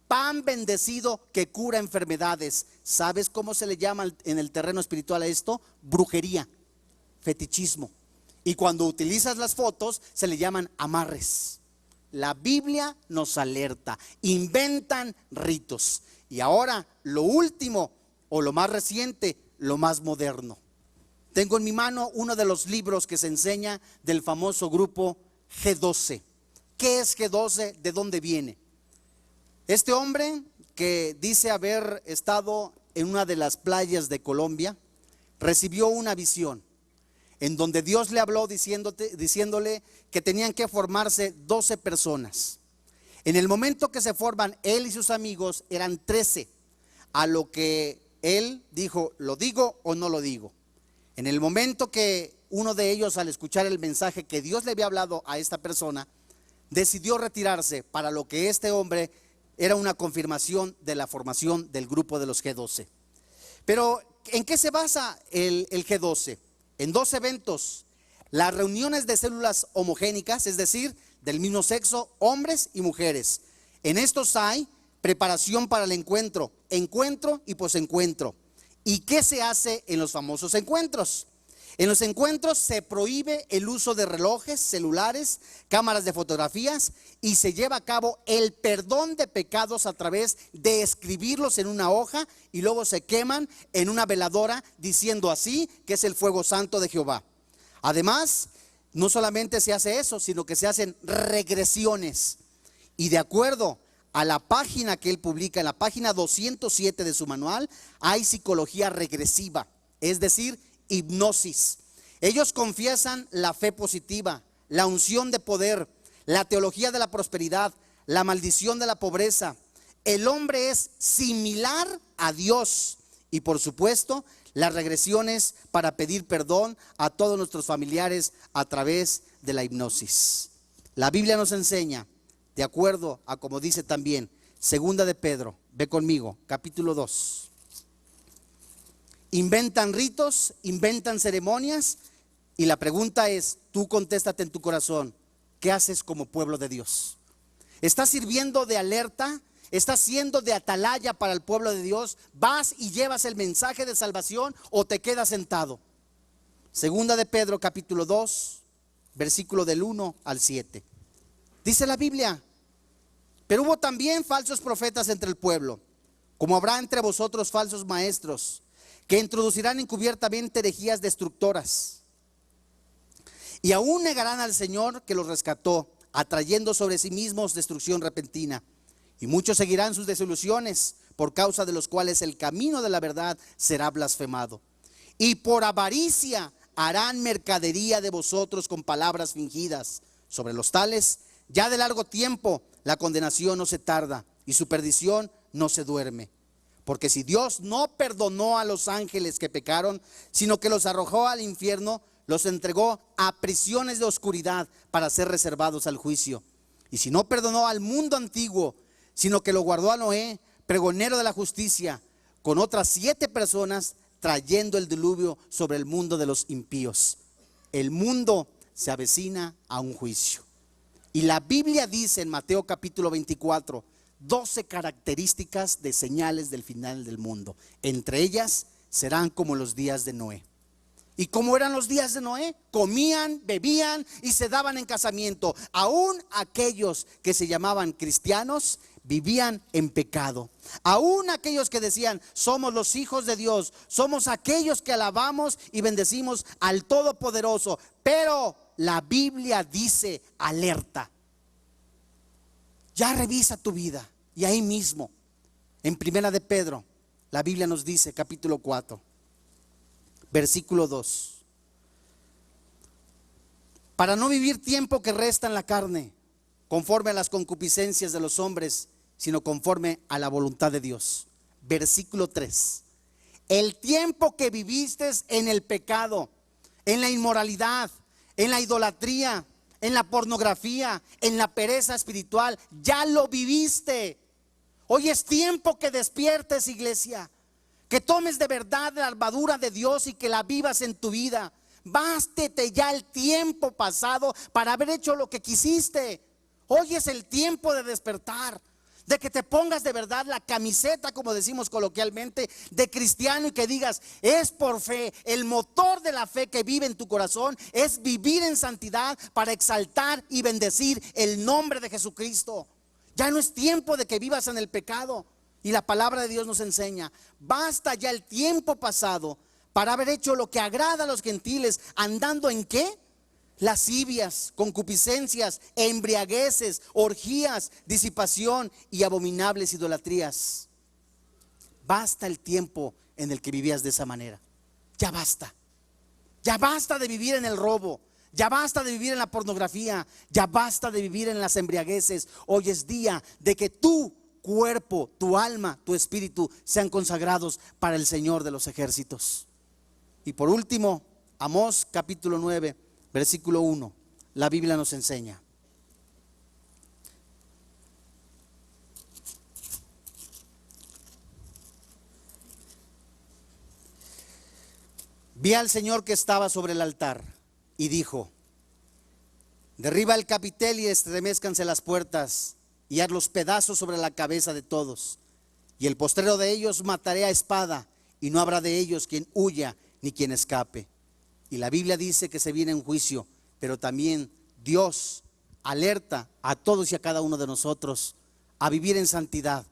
pan bendecido que cura enfermedades. ¿Sabes cómo se le llama en el terreno espiritual a esto? Brujería, fetichismo. Y cuando utilizas las fotos se le llaman amarres. La Biblia nos alerta, inventan ritos. Y ahora lo último o lo más reciente, lo más moderno. Tengo en mi mano uno de los libros que se enseña del famoso grupo G12. ¿Qué es G12? ¿De dónde viene? Este hombre que dice haber estado en una de las playas de Colombia, recibió una visión en donde Dios le habló diciéndole que tenían que formarse 12 personas. En el momento que se forman, él y sus amigos eran 13, a lo que él dijo, ¿lo digo o no lo digo? En el momento que uno de ellos, al escuchar el mensaje que Dios le había hablado a esta persona, decidió retirarse, para lo que este hombre era una confirmación de la formación del grupo de los G12. Pero ¿en qué se basa el G12? En 2 eventos: las reuniones de células homogénicas, es decir, del mismo sexo, hombres y mujeres. En estos hay preparación para el encuentro y posencuentro. ¿Y qué se hace en los famosos encuentros? En los encuentros se prohíbe el uso de relojes, celulares, cámaras de fotografías, y se lleva a cabo el perdón de pecados a través de escribirlos en una hoja y luego se queman en una veladora, diciendo así que es el fuego santo de Jehová. Además, no solamente se hace eso, sino que se hacen regresiones. Y de acuerdo a la página que él publica, en la página 207 de su manual, hay psicología regresiva, es decir, hipnosis. Ellos confiesan la fe positiva, la unción de poder, la teología de la prosperidad, la maldición de la pobreza. El hombre es similar a Dios y, por supuesto, las regresiones para pedir perdón a todos nuestros familiares a través de la hipnosis. La Biblia nos enseña, de acuerdo a como dice también Segunda de Pedro, ve conmigo, capítulo 2. Inventan ritos, inventan ceremonias, y la pregunta es, tú contéstate en tu corazón, ¿qué haces como pueblo de Dios? ¿Estás sirviendo de alerta? ¿Estás siendo de atalaya para el pueblo de Dios? ¿Vas y llevas el mensaje de salvación o te quedas sentado? Segunda de Pedro capítulo 2, versículo del 1 al 7. Dice la Biblia: pero hubo también falsos profetas entre el pueblo, como habrá entre vosotros falsos maestros, que introducirán encubiertamente herejías destructoras, y aún negarán al Señor que los rescató, atrayendo sobre sí mismos destrucción repentina. Y muchos seguirán sus desilusiones, por causa de los cuales el camino de la verdad será blasfemado. Y por avaricia harán mercadería de vosotros con palabras fingidas. Sobre los tales, ya de largo tiempo, la condenación no se tarda y su perdición no se duerme. Porque si Dios no perdonó a los ángeles que pecaron, sino que los arrojó al infierno, los entregó a prisiones de oscuridad para ser reservados al juicio. Y si no perdonó al mundo antiguo, sino que lo guardó a Noé, pregonero de la justicia, con otras 7 personas, trayendo el diluvio sobre el mundo de los impíos. El mundo se avecina a un juicio. Y la Biblia dice en Mateo capítulo 24, 12 características de señales del final del mundo. Entre ellas, serán como los días de Noé. ¿Y cómo eran los días de Noé? Comían, bebían y se daban en casamiento. Aún aquellos que se llamaban cristianos vivían en pecado. Aún aquellos que decían, somos los hijos de Dios, somos aquellos que alabamos y bendecimos al Todopoderoso. Pero la Biblia dice, alerta. Ya revisa tu vida. Y ahí mismo, en Primera de Pedro, la Biblia nos dice, capítulo 4, versículo 2. Para no vivir tiempo que resta en la carne, conforme a las concupiscencias de los hombres, sino conforme a la voluntad de Dios. Versículo 3. El tiempo que viviste en el pecado, en la inmoralidad, en la idolatría, en la pornografía, en la pereza espiritual. Ya lo viviste. Hoy es tiempo que despiertes, iglesia, que tomes de verdad la armadura de Dios y que la vivas en tu vida. Bástete ya el tiempo pasado para haber hecho lo que quisiste. Hoy es el tiempo de despertar, de que te pongas de verdad la camiseta, como decimos coloquialmente, de cristiano, y que digas: es por fe. El motor de la fe que vive en tu corazón es vivir en santidad para exaltar y bendecir el nombre de Jesucristo. Ya no es tiempo de que vivas en el pecado. Y la palabra de Dios nos enseña: basta ya el tiempo pasado para haber hecho lo que agrada a los gentiles, andando en ¿qué? Lascivias, concupiscencias, embriagueces, orgías, disipación y abominables idolatrías. Basta el tiempo en el que vivías de esa manera. Ya basta. Ya basta de vivir en el robo. Ya basta de vivir en la pornografía. Ya basta de vivir en las embriagueces. Hoy es día de que tu cuerpo, tu alma, tu espíritu sean consagrados para el Señor de los ejércitos. Y por último, Amós capítulo 9, versículo 1, la Biblia nos enseña: vi al Señor que estaba sobre el altar y dijo: derriba el capitel y estremézcanse las puertas, y haz los pedazos sobre la cabeza de todos, y el postrero de ellos mataré a espada, y no habrá de ellos quien huya ni quien escape. Y la Biblia dice que se viene un juicio, pero también Dios alerta a todos y a cada uno de nosotros a vivir en santidad,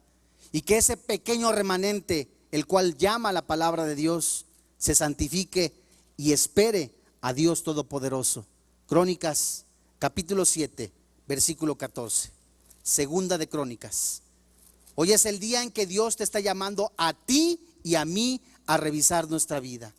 y que ese pequeño remanente, el cual llama la palabra de Dios, se santifique y espere a Dios Todopoderoso. Crónicas capítulo 7, versículo 14. Segunda de Crónicas. Hoy es el día en que Dios te está llamando a ti y a mí a revisar nuestra vida,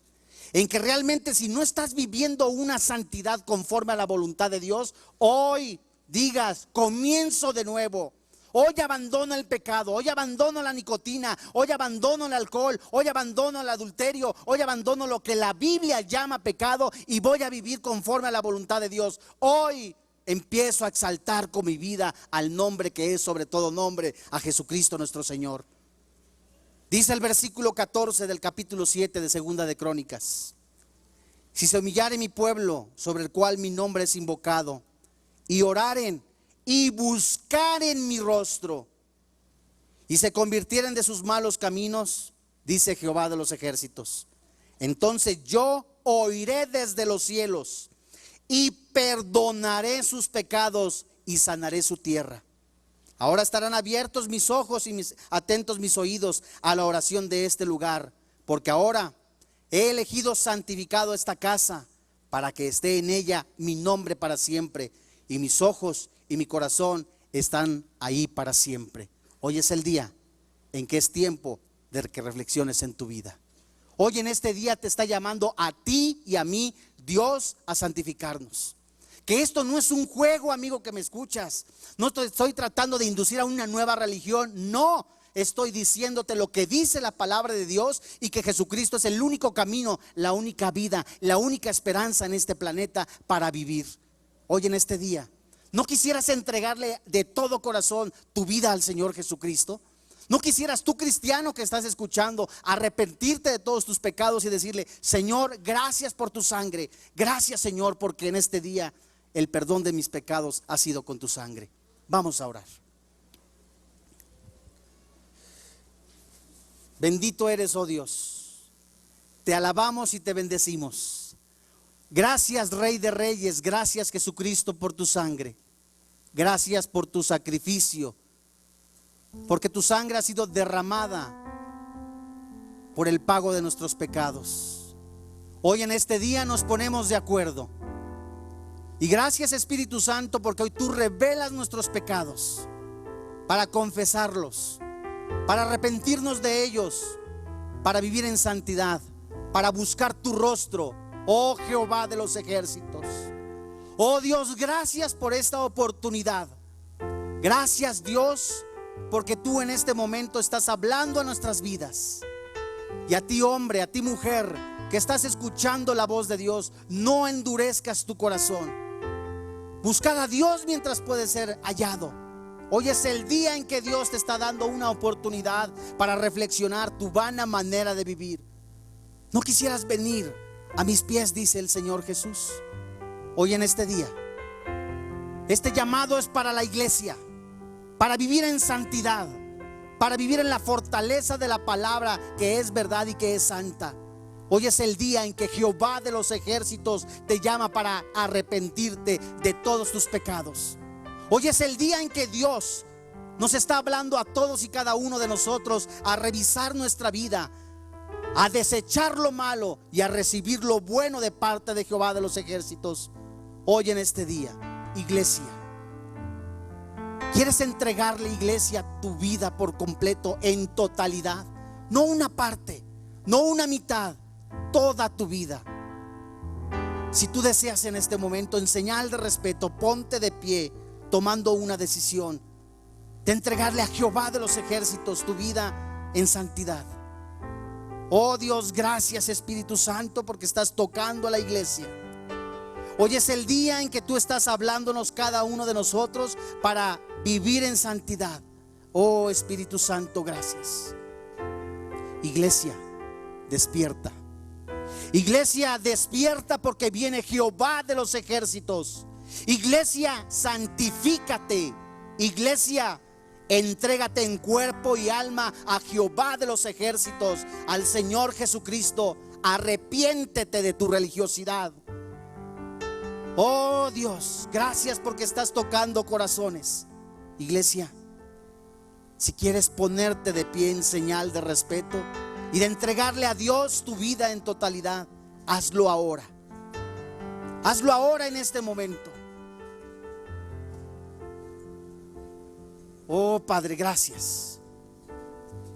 en que realmente, si no estás viviendo una santidad conforme a la voluntad de Dios, hoy digas: comienzo de nuevo. Hoy abandono el pecado, hoy abandono la nicotina, hoy abandono el alcohol, hoy abandono el adulterio, hoy abandono lo que la Biblia llama pecado, y voy a vivir conforme a la voluntad de Dios. Hoy empiezo a exaltar con mi vida al nombre que es sobre todo nombre, a Jesucristo nuestro Señor. Dice el versículo 14 del capítulo 7 de Segunda de Crónicas: si se humillare mi pueblo, sobre el cual mi nombre es invocado, y oraren y buscaren mi rostro, y se convirtieren de sus malos caminos, dice Jehová de los ejércitos, entonces yo oiré desde los cielos y perdonaré sus pecados y sanaré su tierra. Ahora estarán abiertos mis ojos y atentos mis oídos a la oración de este lugar, porque ahora he elegido santificado esta casa, para que esté en ella mi nombre para siempre, y mis ojos y mi corazón están ahí para siempre. Hoy es el día en que es tiempo de que reflexiones en tu vida. Hoy en este día te está llamando a ti y a mí Dios a santificarnos. Que esto no es un juego, amigo que me escuchas. No te estoy tratando de inducir a una nueva religión. No, estoy diciéndote lo que dice la palabra de Dios, y que Jesucristo es el único camino, la única vida, la única esperanza en este planeta para vivir. Hoy en este día, ¿no quisieras entregarle de todo corazón tu vida al Señor Jesucristo? ¿No quisieras tú, cristiano que estás escuchando, arrepentirte de todos tus pecados y decirle: Señor, gracias por tu sangre, gracias, Señor, porque en este día el perdón de mis pecados ha sido con tu sangre? Vamos a orar. Bendito eres, oh Dios. Te alabamos y te bendecimos. Gracias, Rey de Reyes. Gracias, Jesucristo, por tu sangre. Gracias por tu sacrificio, porque tu sangre ha sido derramada por el pago de nuestros pecados. Hoy en este día nos ponemos de acuerdo. Y gracias, Espíritu Santo, porque hoy tú revelas nuestros pecados para confesarlos, para arrepentirnos de ellos, para vivir en santidad, para buscar tu rostro, oh Jehová de los ejércitos. Oh Dios, gracias por esta oportunidad. Gracias, Dios, porque tú en este momento estás hablando a nuestras vidas. Y a ti, hombre, a ti, mujer, que estás escuchando la voz de Dios, no endurezcas tu corazón. Buscad a Dios mientras puede ser hallado. Hoy es el día en que Dios te está dando una oportunidad para reflexionar tu vana manera de vivir. ¿No quisieras venir a mis pies?, dice el Señor Jesús. Hoy en este día, este llamado es para la iglesia, para vivir en santidad, para vivir en la fortaleza de la palabra que es verdad y que es santa. Hoy es el día en que Jehová de los ejércitos te llama para arrepentirte de todos tus pecados. Hoy es el día en que Dios nos está hablando a todos y cada uno de nosotros a revisar nuestra vida, a desechar lo malo y a recibir lo bueno de parte de Jehová de los ejércitos. Hoy en este día, iglesia, ¿quieres entregarle, iglesia, tu vida por completo, en totalidad? No una parte, no una mitad, toda tu vida. Si tú deseas en este momento, en señal de respeto, ponte de pie, tomando una decisión de entregarle a Jehová de los ejércitos tu vida en santidad. Oh Dios, gracias Espíritu Santo, porque estás tocando a la iglesia. Hoy es el día en que tú estás hablándonos cada uno de nosotros para vivir en santidad. Oh Espíritu Santo, gracias. Iglesia, despierta. Iglesia, despierta, porque viene Jehová de los ejércitos. Iglesia, santifícate. Iglesia, entrégate en cuerpo y alma a Jehová de los ejércitos, al Señor Jesucristo. Arrepiéntete de tu religiosidad. Oh Dios, gracias porque estás tocando corazones. Iglesia, si quieres ponerte de pie en señal de respeto y de entregarle a Dios tu vida en totalidad, hazlo ahora. Hazlo ahora, en este momento. Oh Padre, gracias.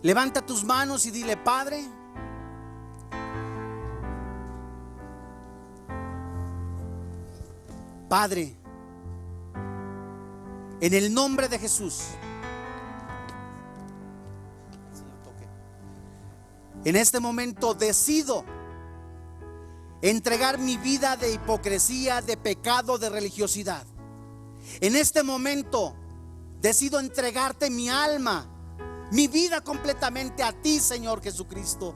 Levanta tus manos y dile: Padre, Padre, en el nombre de Jesús, en este momento decido entregar mi vida de hipocresía, de pecado, de religiosidad. En este momento decido entregarte mi alma, mi vida completamente a ti, Señor Jesucristo.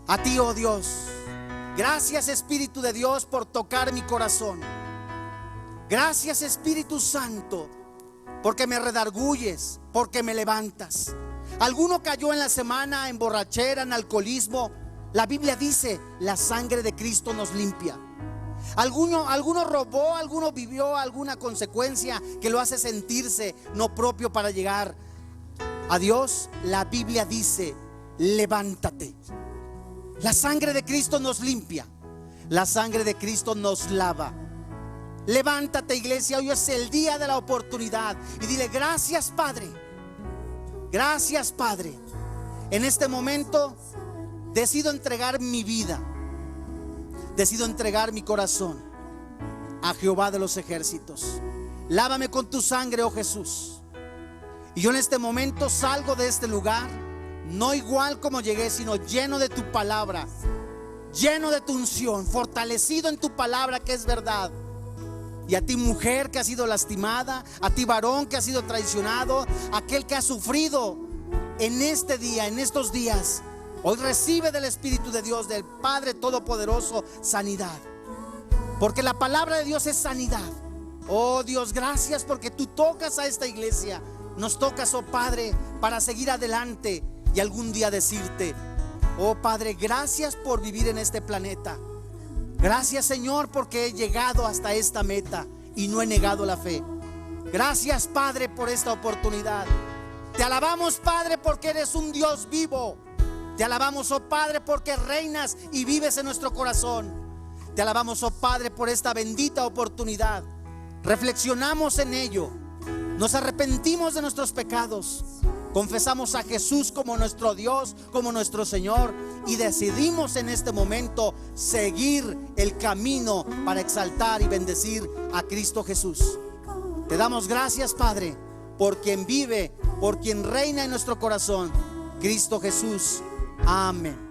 A ti, oh Dios. Gracias, Espíritu de Dios, por tocar mi corazón. Gracias, Espíritu Santo, porque me redarguyes, porque me levantas. Alguno cayó en la semana en borrachera, en alcoholismo. La Biblia dice: la sangre de Cristo nos limpia. Alguno robó, alguno vivió alguna consecuencia que lo hace sentirse no propio para llegar a Dios. La Biblia dice: levántate. La sangre de Cristo nos limpia. La sangre de Cristo nos lava. Levántate, iglesia, hoy es el día de la oportunidad. Y dile: gracias, Padre. Gracias, Padre. En este momento decido entregar mi vida, decido entregar mi corazón a Jehová de los ejércitos. Lávame con tu sangre, oh Jesús. Y yo en este momento salgo de este lugar, no igual como llegué, sino lleno de tu palabra, lleno de tu unción, fortalecido en tu palabra que es verdad. Y a ti, mujer que ha sido lastimada, a ti, varón que ha sido traicionado, aquel que ha sufrido en este día, en estos días, hoy recibe del Espíritu de Dios, del Padre Todopoderoso, sanidad. Porque la palabra de Dios es sanidad. Oh Dios, gracias porque tú tocas a esta iglesia. Nos tocas, oh Padre, para seguir adelante y algún día decirte: oh Padre, gracias por vivir en este planeta. Gracias, Señor, porque he llegado hasta esta meta y no he negado la fe. Gracias, Padre, por esta oportunidad. Te alabamos, Padre, porque eres un Dios vivo. Te alabamos, oh Padre, porque reinas y vives en nuestro corazón. Te alabamos, oh Padre, por esta bendita oportunidad. Reflexionamos en ello. Nos arrepentimos de nuestros pecados. Confesamos a Jesús como nuestro Dios, como nuestro Señor, y decidimos en este momento seguir el camino para exaltar y bendecir a Cristo Jesús. Te damos gracias, Padre, por quien vive, por quien reina en nuestro corazón, Cristo Jesús. Amén.